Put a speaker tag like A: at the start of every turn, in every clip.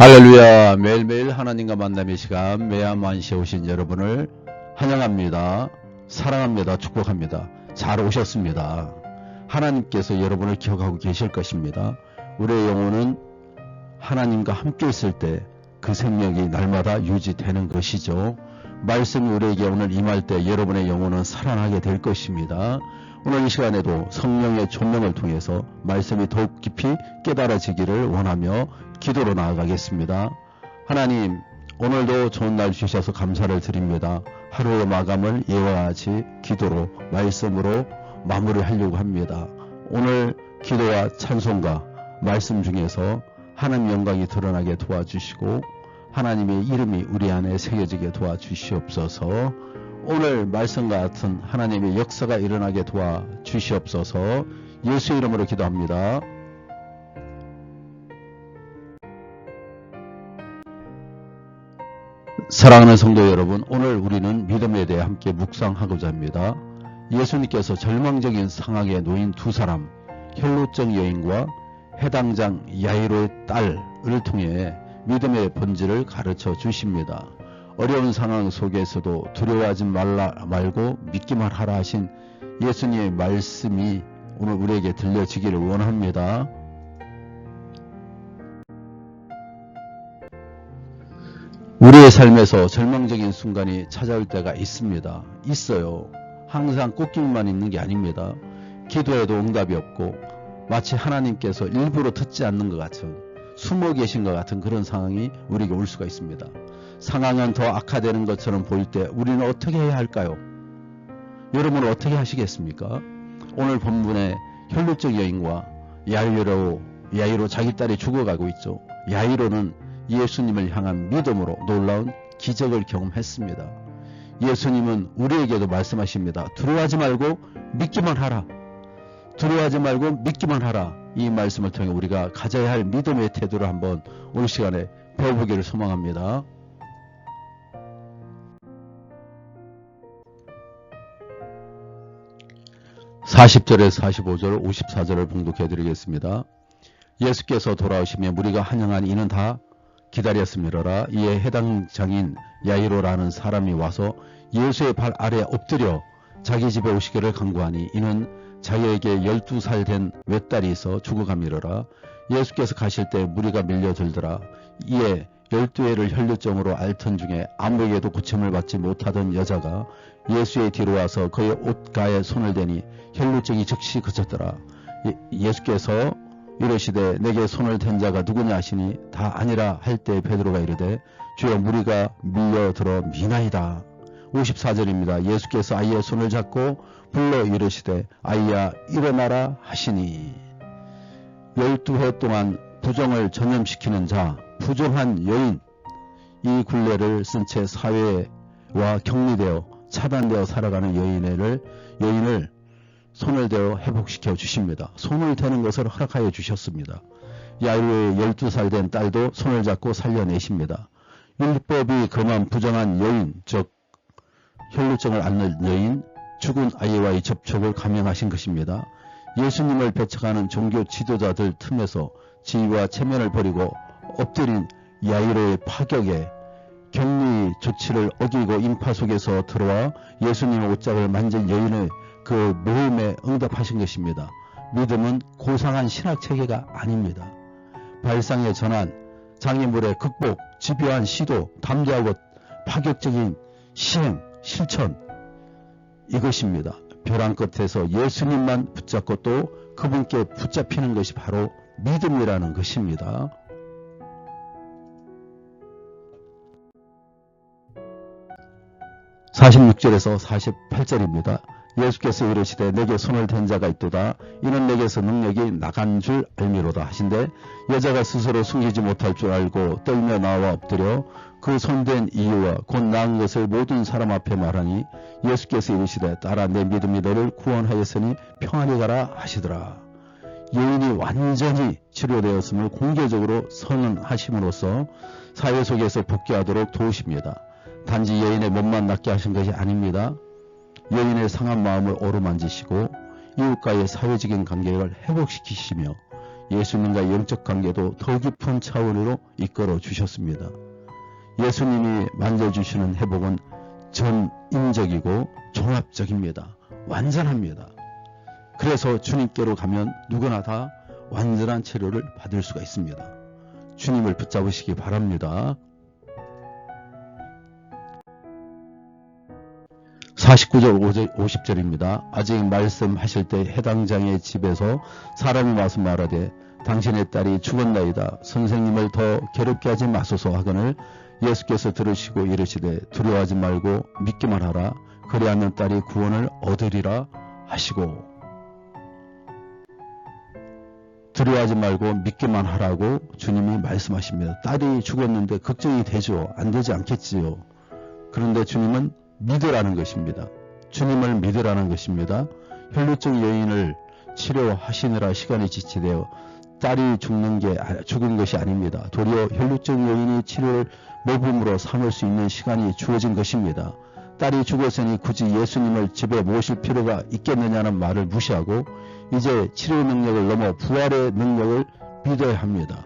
A: 할렐루야. 매일매일 하나님과 만남의 시간 매야만시에 오신 여러분을 환영합니다. 사랑합니다. 축복합니다. 잘 오셨습니다. 하나님께서 여러분을 기억하고 계실 것입니다. 우리의 영혼은 하나님과 함께 있을 때 그 생명이 날마다 유지되는 것이죠. 말씀이 우리에게 오늘 임할 때 여러분의 영혼은 살아나게 될 것입니다. 오늘 이 시간에도 성령의 조명을 통해서 말씀이 더욱 깊이 깨달아지기를 원하며 기도로 나아가겠습니다. 하나님, 오늘도 좋은 날 주셔서 감사를 드립니다. 하루의 마감을 예와 같이 기도로 말씀으로 마무리하려고 합니다. 오늘 기도와 찬송과 말씀 중에서 하나님 영광이 드러나게 도와주시고 하나님의 이름이 우리 안에 새겨지게 도와주시옵소서. 오늘 말씀과 같은 하나님의 역사가 일어나게 도와주시옵소서. 예수 이름으로 기도합니다. 사랑하는 성도 여러분, 오늘 우리는 믿음에 대해 함께 묵상하고자 합니다. 예수님께서 절망적인 상황에 놓인 두 사람, 혈루증 여인과 해당장 야이로의 딸을 통해 믿음의 본질을 가르쳐 주십니다. 어려운 상황 속에서도 두려워하지 말고 믿기만 하라 하신 예수님의 말씀이 오늘 우리에게 들려지기를 원합니다. 우리의 삶에서 절망적인 순간이 찾아올 때가 있어요. 항상 꽃길만 있는 게 아닙니다. 기도해도 응답이 없고 마치 하나님께서 일부러 듣지 않는 것 같은, 숨어 계신 것 같은 그런 상황이 우리에게 올 수가 있습니다. 상황은 더 악화되는 것처럼 보일 때 우리는 어떻게 해야 할까요? 여러분은 어떻게 하시겠습니까? 오늘 본문의 혈루증 여인과 야이로 자기 딸이 죽어가고 있죠. 야이로는 예수님을 향한 믿음으로 놀라운 기적을 경험했습니다. 예수님은 우리에게도 말씀하십니다. 두려워하지 말고 믿기만 하라. 두려워하지 말고 믿기만 하라. 이 말씀을 통해 우리가 가져야 할 믿음의 태도를 한번 오늘 시간에 배워보기를 소망합니다. (40절에서 45절) (54절을) 봉독해 드리겠습니다. 예수께서 돌아오시며 무리가 환영하니 이는 다 기다렸음이로라. 이에 해당 장인 야이로라는 사람이 와서 예수의 발 아래 엎드려 자기 집에 오시기를 간구하니 이는 자기에게 12살 된 외딸이 있어 죽어가미로라. 예수께서 가실 때 무리가 밀려들더라. 이에 12회를 혈루증으로 앓던 중에 아무에게도 고침을 받지 못하던 여자가 예수의 뒤로 와서 그의 옷가에 손을 대니 혈루증이 즉시 그쳤더라. 예수께서 이르시되 내게 손을 댄 자가 누구냐 하시니 다 아니라 할 때 베드로가 이르되 주여 무리가 밀려들어 미나이다. 54절입니다. 예수께서 아이의 손을 잡고 불러 이르시되 아이야 일어나라 하시니 12회 동안 부정을 전염시키는 자, 부정한 여인, 이 굴레를 쓴 채 사회와 격리되어 차단되어 살아가는 여인을 손을 대어 회복시켜 주십니다. 손을 대는 것을 허락하여 주셨습니다. 야이로의 12살 된 딸도 손을 잡고 살려내십니다. 율법이 금한 부정한 여인, 즉 혈루증을 앓는 여인, 죽은 아이와의 접촉을 감행하신 것입니다. 예수님을 배척하는 종교 지도자들 틈에서 지위와 체면을 버리고 엎드린 야이로의 파격에 격리 조치를 어기고 인파 속에서 들어와 예수님의 옷장을 만진 여인의 그 모임에 응답하신 것입니다. 믿음은 고상한 신학체계가 아닙니다. 발상의 전환, 장애물의 극복, 집요한 시도, 담대하고 파격적인 시행, 실천, 이것입니다. 벼랑 끝에서 예수님만 붙잡고 또 그분께 붙잡히는 것이 바로 믿음이라는 것입니다. (46절에서 48절입니다) 예수께서 이르시되 내게 손을 댄 자가 있도다. 이는 내게서 능력이 나간 줄 알미로다 하신데 여자가 스스로 숨기지 못할 줄 알고 떨며 나와 엎드려 그 손댄 이유와 곧 나은 것을 모든 사람 앞에 말하니 예수께서 이르시되 딸아 내 믿음이 너를 구원하였으니 평안히 가라 하시더라. 여인이 완전히 치료되었음을 공개적으로 선언하심으로써 사회 속에서 복귀하도록 도우십니다. 단지 여인의 몸만 낫게 하신 것이 아닙니다. 여인의 상한 마음을 어루만지시고 이웃과의 사회적인 관계를 회복시키시며 예수님과 영적 관계도 더 깊은 차원으로 이끌어 주셨습니다. 예수님이 만져주시는 회복은 전인적이고 종합적입니다. 완전합니다. 그래서 주님께로 가면 누구나 다 완전한 치료를 받을 수가 있습니다. 주님을 붙잡으시기 바랍니다. 49절 50절입니다. 아직 말씀하실 때 해당 장의 집에서 사람이 와서 말하되 당신의 딸이 죽었나이다. 선생님을 더 괴롭게 하지 마소서 하거늘 예수께서 들으시고 이르시되 두려워하지 말고 믿기만 하라. 그리하면 딸이 구원을 얻으리라 하시고, 두려워하지 말고 믿기만 하라고 주님이 말씀하십니다. 딸이 죽었는데 걱정이 되죠. 안 되지 않겠지요. 그런데 주님은 믿으라는 것입니다. 주님을 믿으라는 것입니다. 혈루증 여인을 치료하시느라 시간이 지체되어 딸이 죽은 것이 아닙니다. 도리어 혈루증 여인이 치료를 모범으로 삼을 수 있는 시간이 주어진 것입니다. 딸이 죽었으니 굳이 예수님을 집에 모실 필요가 있겠느냐는 말을 무시하고 이제 치료 능력을 넘어 부활의 능력을 믿어야 합니다.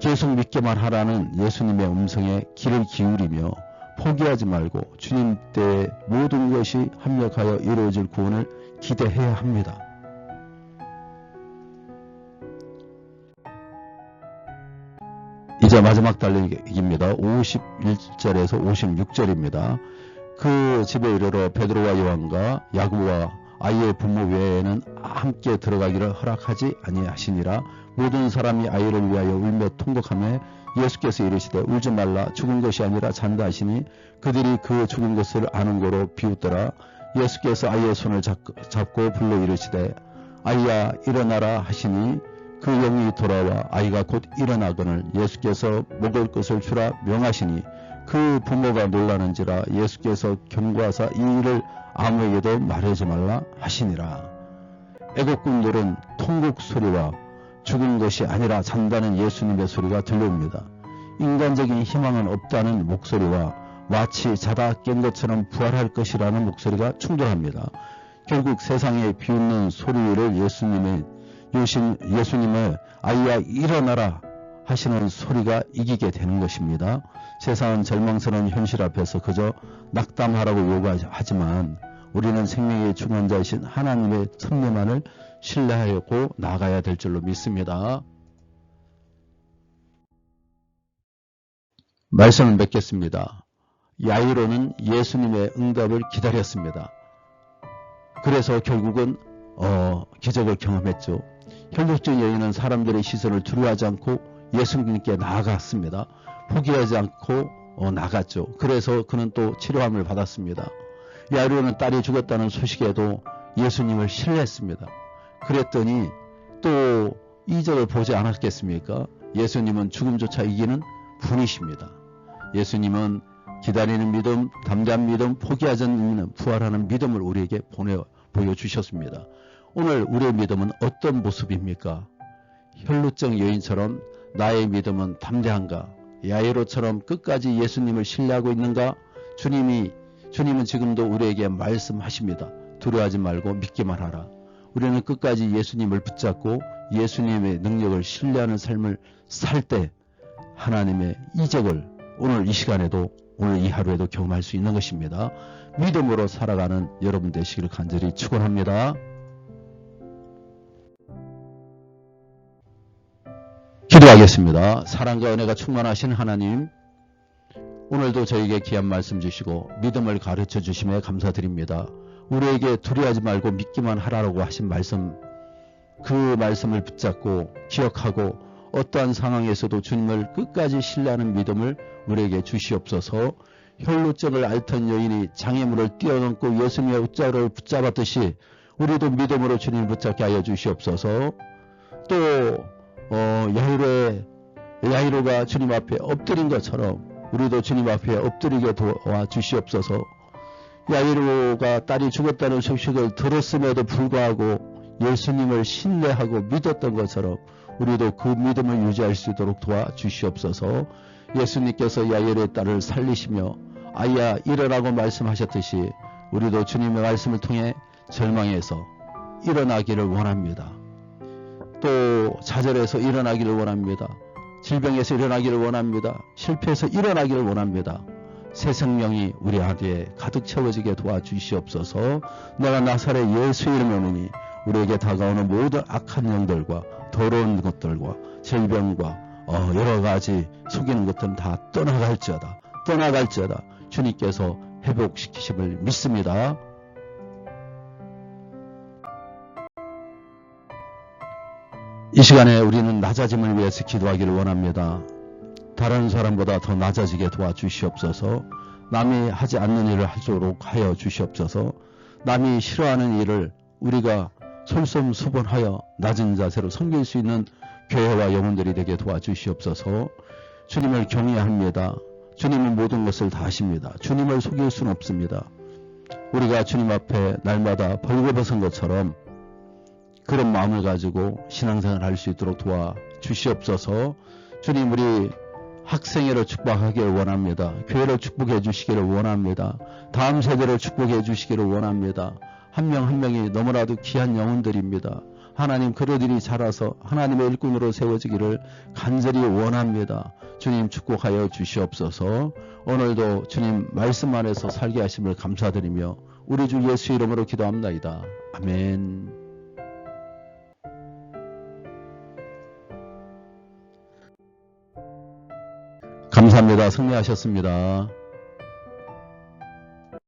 A: 계속 믿기만 하라는 예수님의 음성에 귀를 기울이며 포기하지 말고 주님 때에 모든 것이 합력하여 이루어질 구원을 기대해야 합니다. 이제 마지막 달리기입니다. 51절에서 56절입니다. 그 집에 이르러 베드로와 요한과 야고보와 아이의 부모 외에는 함께 들어가기를 허락하지 아니하시니라. 모든 사람이 아이를 위하여 울며 통곡하며 예수께서 이르시되 울지 말라. 죽은 것이 아니라 잔다 하시니 그들이 그 죽은 것을 아는 거로 비웃더라. 예수께서 아이의 손을 잡고 불러 이르시되 아이야 일어나라 하시니 그 영이 돌아와 아이가 곧 일어나거늘 예수께서 먹을 것을 주라 명하시니 그 부모가 놀라는지라. 예수께서 경고하사 이 일을 아무에게도 말하지 말라 하시니라. 애국꾼들은 통곡 소리와 죽은 것이 아니라 잔다는 예수님의 소리가 들려옵니다. 인간적인 희망은 없다는 목소리와 마치 자다 깬 것처럼 부활할 것이라는 목소리가 충돌합니다. 결국 세상에 비웃는 소리를 예수님을 아이야 일어나라 하시는 소리가 이기게 되는 것입니다. 세상은 절망스러운 현실 앞에서 그저 낙담하라고 요구하지만 우리는 생명의 주관자이신 하나님의 섭리만을 신뢰하고 나아가야 될 줄로 믿습니다. 말씀을 맺겠습니다. 야이로는 예수님의 응답을 기다렸습니다. 그래서 결국은 기적을 경험했죠. 혈루증 여인은 사람들의 시선을 두려워하지 않고 예수님께 나아갔습니다. 포기하지 않고 나갔죠. 그래서 그는 또 치료함을 받았습니다. 야이로는 딸이 죽었다는 소식에도 예수님을 신뢰했습니다. 그랬더니 또 이적을 보지 않았겠습니까? 예수님은 죽음조차 이기는 분이십니다. 예수님은 기다리는 믿음, 담대한 믿음, 포기하지 않는 부활하는 믿음을 우리에게 보여주셨습니다. 오늘 우리의 믿음은 어떤 모습입니까? 혈루증 여인처럼 나의 믿음은 담대한가? 야이로처럼 끝까지 예수님을 신뢰하고 있는가? 주님은 지금도 우리에게 말씀하십니다. 두려워하지 말고 믿기만 하라. 우리는 끝까지 예수님을 붙잡고 예수님의 능력을 신뢰하는 삶을 살 때 하나님의 이적을 오늘 이 시간에도 오늘 이 하루에도 경험할 수 있는 것입니다. 믿음으로 살아가는 여러분 되시기를 간절히 축원합니다. 기도하겠습니다. 사랑과 은혜가 충만하신 하나님, 오늘도 저에게 귀한 말씀 주시고 믿음을 가르쳐 주심에 감사드립니다. 우리에게 두려워하지 말고 믿기만 하라고 하신 말씀, 그 말씀을 붙잡고 기억하고 어떠한 상황에서도 주님을 끝까지 신뢰하는 믿음을 우리에게 주시옵소서. 혈루증을 앓던 여인이 장애물을 뛰어넘고 예수님의 옷자루를 붙잡았듯이 우리도 믿음으로 주님을 붙잡게 하여 주시옵소서. 또 야이로가 주님 앞에 엎드린 것처럼 우리도 주님 앞에 엎드리게 도와 주시옵소서. 야이로가 딸이 죽었다는 소식을 들었음에도 불구하고 예수님을 신뢰하고 믿었던 것처럼 우리도 그 믿음을 유지할 수 있도록 도와주시옵소서. 예수님께서 야이로의 딸을 살리시며 아이야 일어나고 말씀하셨듯이 우리도 주님의 말씀을 통해 절망에서 일어나기를 원합니다. 또 좌절해서 일어나기를 원합니다. 질병에서 일어나기를 원합니다. 실패해서 일어나기를 원합니다. 새 생명이 우리 안에 가득 채워지게 도와주시옵소서. 내가 나사렛 예수 이름을 오니 우리에게 다가오는 모든 악한 영들과 더러운 것들과 질병과 여러 가지 속이는 것들은 다 떠나갈지어다. 떠나갈지어다. 주님께서 회복시키심을 믿습니다. 이 시간에 우리는 낮아짐을 위해서 기도하기를 원합니다. 다른 사람보다 더 낮아지게 도와주시옵소서. 남이 하지 않는 일을 하도록 하여 주시옵소서. 남이 싫어하는 일을 우리가 솔선수범하여 낮은 자세로 섬길 수 있는 교회와 영혼들이 되게 도와주시옵소서. 주님을 경외합니다. 주님은 모든 것을 다 아십니다. 주님을 속일 수는 없습니다. 우리가 주님 앞에 날마다 벌거벗은 것처럼 그런 마음을 가지고 신앙생활을 할 수 있도록 도와주시옵소서. 주님, 우리 학생회를 축복하기를 원합니다. 교회를 축복해 주시기를 원합니다. 다음 세대를 축복해 주시기를 원합니다. 한 명 한 명이 너무나도 귀한 영혼들입니다. 하나님, 그들이 자라서 하나님의 일꾼으로 세워지기를 간절히 원합니다. 주님, 축복하여 주시옵소서. 오늘도 주님 말씀 안에서 살게 하심을 감사드리며 우리 주 예수 이름으로 기도합나이다. 아멘. 감사합니다. 승리하셨습니다.